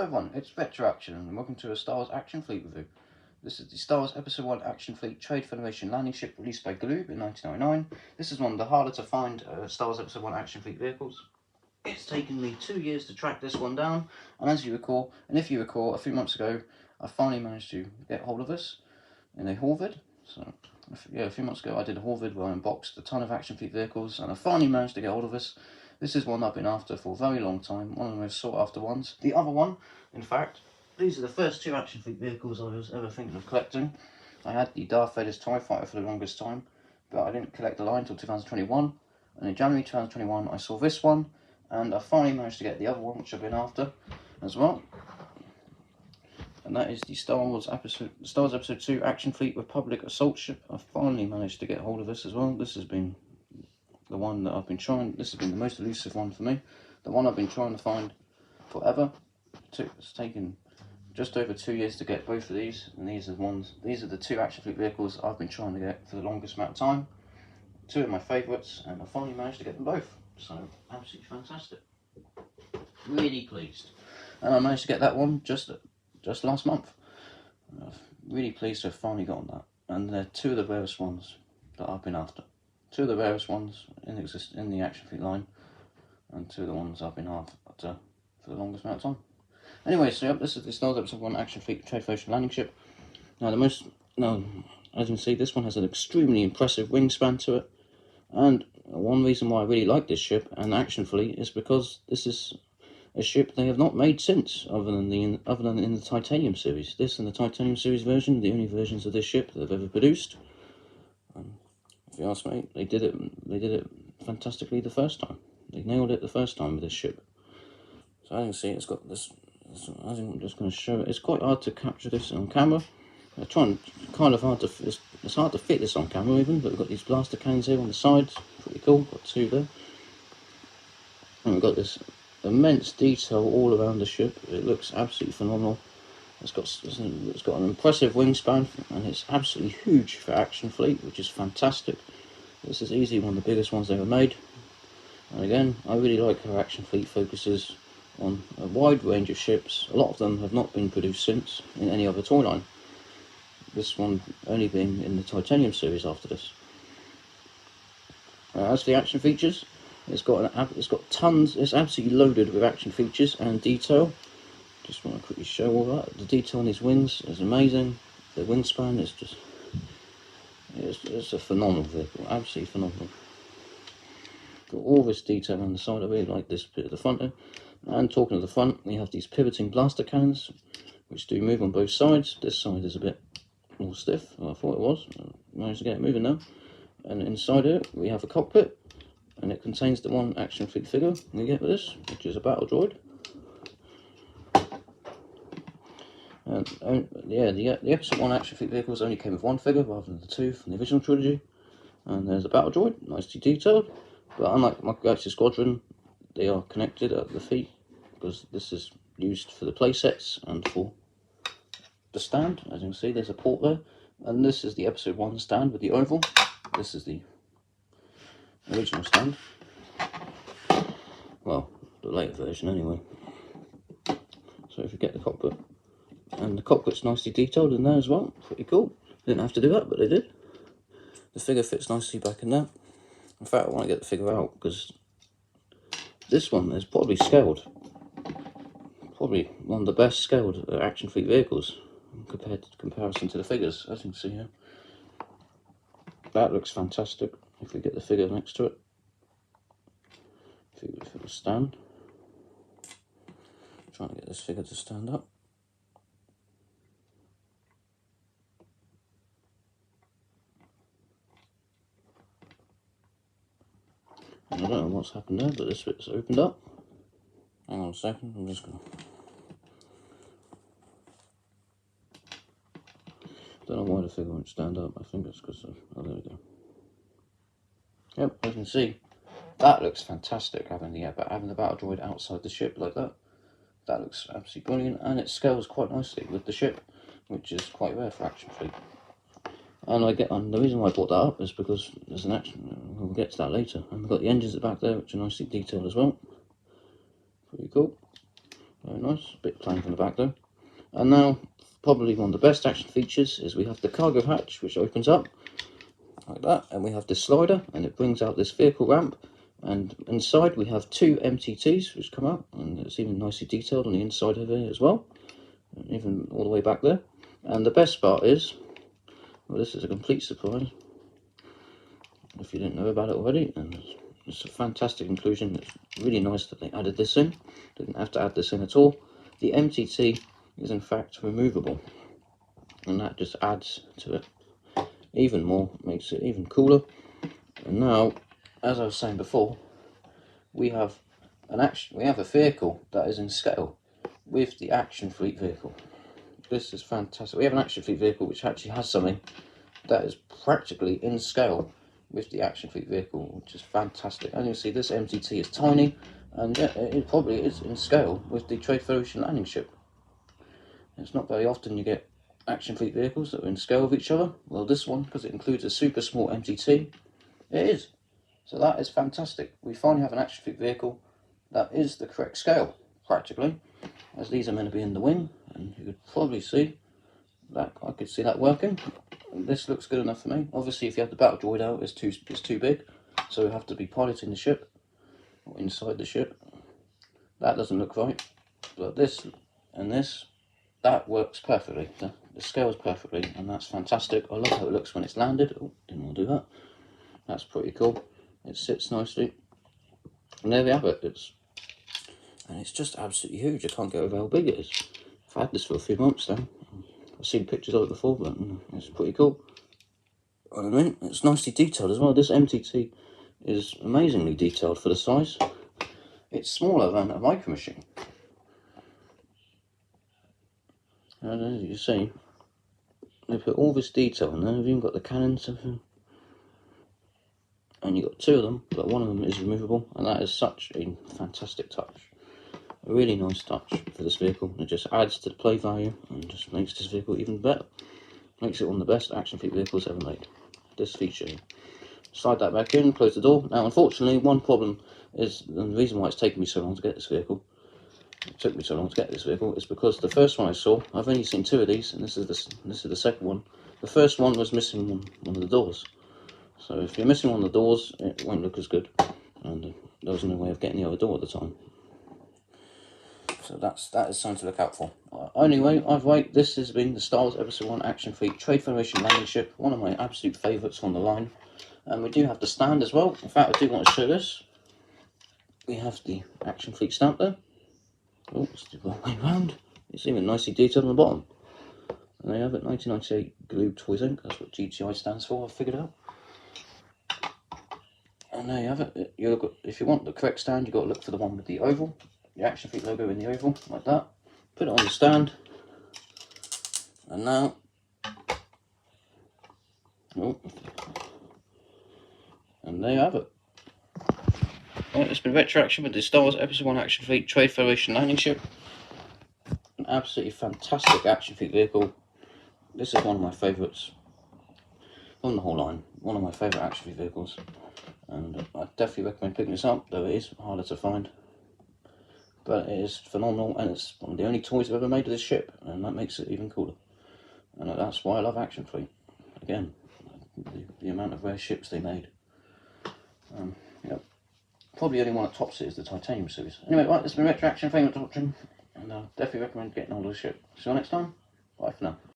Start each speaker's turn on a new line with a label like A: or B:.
A: Hello everyone, it's Vector Action and welcome to a Star Wars Action Fleet review. This is the Star Wars Episode 1 Action Fleet Trade Federation landing ship released by Galoob in 1999. This is one of the harder to find Star Wars Episode 1 Action Fleet vehicles. It's taken me 2 years to track this one down, and if you recall, a few months ago, I finally managed to get hold of this in a haul vid. So, yeah, a few months ago I did a haul vid where I unboxed a ton of Action Fleet vehicles, and I finally managed to get hold of this. This is one I've been after for a very long time, one of the most sought after ones. The other one, in fact, these are the first two Action Fleet vehicles I was ever thinking of collecting. I had the Darth Vader's TIE Fighter for the longest time, but I didn't collect the line until 2021. And in January 2021 I saw this one, and I finally managed to get the other one, which I've been after as well. And that is the Star Wars Episode 2 Action Fleet Republic Assault Ship. I finally managed to get hold of this as well. This has been the one that I've been trying, this has been the most elusive one for me. The one I've been trying to find forever. It's taken just over 2 years to get both of these, and these are the two Action Fleet vehicles I've been trying to get for the longest amount of time. Two of my favourites, and I finally managed to get them both. So, absolutely fantastic. Really pleased. And I managed to get that one just last month. Really pleased to have finally gotten that. And they're two of the rarest ones that I've been after. Two of the rarest ones in the Action Fleet line, and two of the ones I've been after for the longest amount of time. Anyway, so yep, this is the Star Wars Episode 1 Action Fleet Trade Federation landing ship. Now, as you can see, this one has an extremely impressive wingspan to it, and one reason why I really like this ship and Action Fleet is because this is a ship they have not made since, other than in the Titanium series. This and the Titanium series version, the only versions of this ship they've ever produced. If you ask me, they did it fantastically the first time. They nailed it the first time with this ship. So as you can see, it's got this. I'm just going to show it. It's quite hard to capture this on camera. It's hard to fit this on camera even. But we've got these blaster cannons here on the sides. Pretty cool. Got two there. And we've got this immense detail all around the ship. It looks absolutely phenomenal. It's got an impressive wingspan, and it's absolutely huge for Action Fleet, which is fantastic. This is easily one of the biggest ones ever made. And again, I really like how Action Fleet focuses on a wide range of ships. A lot of them have not been produced since in any other toy line. This one only being in the Titanium series after this. As for the action features, it's got tons. It's absolutely loaded with action features and detail. Just want to quickly show all that. The detail on these wings is amazing. The wingspan is just, it's a phenomenal vehicle, absolutely phenomenal. Got all this detail on the side. I really like this bit at the front here. And talking of the front, we have these pivoting blaster cannons, which do move on both sides. This side is a bit more stiff than I thought it was. I managed to get it moving now. And inside it, we have a cockpit, and it contains the one Action Fleet figure we get with this, which is a battle droid. And yeah, the Episode 1 Action Fleet vehicles only came with one figure rather than the two from the original trilogy. And there's a battle droid, nicely detailed. But unlike my Galaxy Squadron, they are connected at the feet, because this is used for the play sets and for the stand. As you can see, there's a port there. And this is the Episode 1 stand with the oval. This is the original stand. Well, the later version anyway. So if you get the cockpit, and the cockpit's nicely detailed in there as well, pretty cool. Didn't have to do that, but they did. The figure fits nicely back in there. In fact, I want to get the figure out, because this one is probably scaled. Probably one of the best scaled Action Fleet vehicles comparison to the figures, as you can see here. That looks fantastic. If we get the figure next to it, if it will stand. Trying to get this figure to stand up. I don't know what's happened there, but this bit's opened up. Hang on a second, I'm just going to... Don't know why the figure won't stand up. I think it's because of... Oh, there we go. Yep, as you can see, that looks fantastic, having the battle droid outside the ship like that. That looks absolutely brilliant, and it scales quite nicely with the ship, which is quite rare for Action Fleet. And the reason why I brought that up is because there's an action. We'll get to that later. And we've got the engines at the back there, which are nicely detailed as well. Pretty cool. Very nice, a bit plain from the back though. And now, probably one of the best action features is we have the cargo hatch, which opens up like that, and we have this slider, and it brings out this vehicle ramp, and inside we have two MTTs which come out, and it's even nicely detailed on the inside of it as well, even all the way back there. And the best part is, well, this is a complete surprise if you didn't know about it already, and it's a fantastic inclusion. It's really nice that they added this in. Didn't have to add this in at all. The MTT is in fact removable, and that just adds to it even more, makes it even cooler. And now, as I was saying before, we have a vehicle that is in scale with the Action Fleet vehicle. This is fantastic. We have an Action Fleet vehicle which actually has something that is practically in scale with the Action Fleet vehicle, which is fantastic. And you see this MTT is tiny, and yeah, it probably is in scale with the Trade Federation landing ship. It's not very often you get Action Fleet vehicles that are in scale with each other. Well, this one, because it includes a super small MTT, it is. So that is fantastic. We finally have an Action Fleet vehicle that is the correct scale, practically, as these are meant to be in the wing, and you could probably see that. I could see that working. This looks good enough for me. Obviously, if you have the battle droid out, it's too big, so we have to be piloting the ship or inside the ship. That doesn't look right, but this and this, that works perfectly. The scales perfectly, and that's fantastic. I love how it looks when it's landed. Oh, didn't want to do that. That's pretty cool. It sits nicely, and there we have it. It's just absolutely huge. I can't get over how big it is. I've had this for a few months now. I've seen pictures of it before, but it's pretty cool. I mean, it's nicely detailed as well. This MTT is amazingly detailed for the size. It's smaller than a micro machine. And as you see, they put all this detail in there. They've even got the cannons and everything. And you've got two of them, but one of them is removable, and that is such a fantastic touch. A really nice touch for this vehicle. It just adds to the play value and just makes this vehicle even better. Makes it one of the best Action Fleet vehicles ever made. This feature. Slide that back in, close the door. Now, unfortunately, one problem is, and the reason why it's taken me so long to get this vehicle, is because the first one I saw, I've only seen two of these, and this is the second one. The first one was missing one of the doors. So if you're missing one of the doors, it won't look as good, and there was no way of getting the other door at the time. So that is something to look out for. Anyway, this has been the Star Wars Episode 1 Action Fleet Trade Federation landing ship, one of my absolute favourites from the line. And we do have the stand as well. In fact, I do want to show this. We have the Action Fleet stamp there. Oh, it's the wrong way around. It's even nicely detailed on the bottom. And there you have it, 1998 Galoob Toys Inc. That's what GTI stands for, I've figured out. And there you have it. If you want the correct stand, you've got to look for the one with the oval. The Action Fleet logo in the oval, like that. Put it on the stand. And now... Oh. And there you have it. Right, it's been Retro Action with the Star Wars Episode 1 Action Fleet Trade Federation landing ship. An absolutely fantastic Action Fleet vehicle. This is one of my favourites on the whole line. One of my favourite Action Fleet vehicles. And I definitely recommend picking this up, though it is harder to find. But it is phenomenal, and it's one of the only toys I've ever made of this ship, and that makes it even cooler. And that's why I love Action Fleet. Again, the amount of rare ships they made. Yep. Probably only one that tops it is the Titanium series. Anyway, right, this has been Retro Action. Thank you for watching, and I definitely recommend getting hold of the ship. See you next time. Bye for now.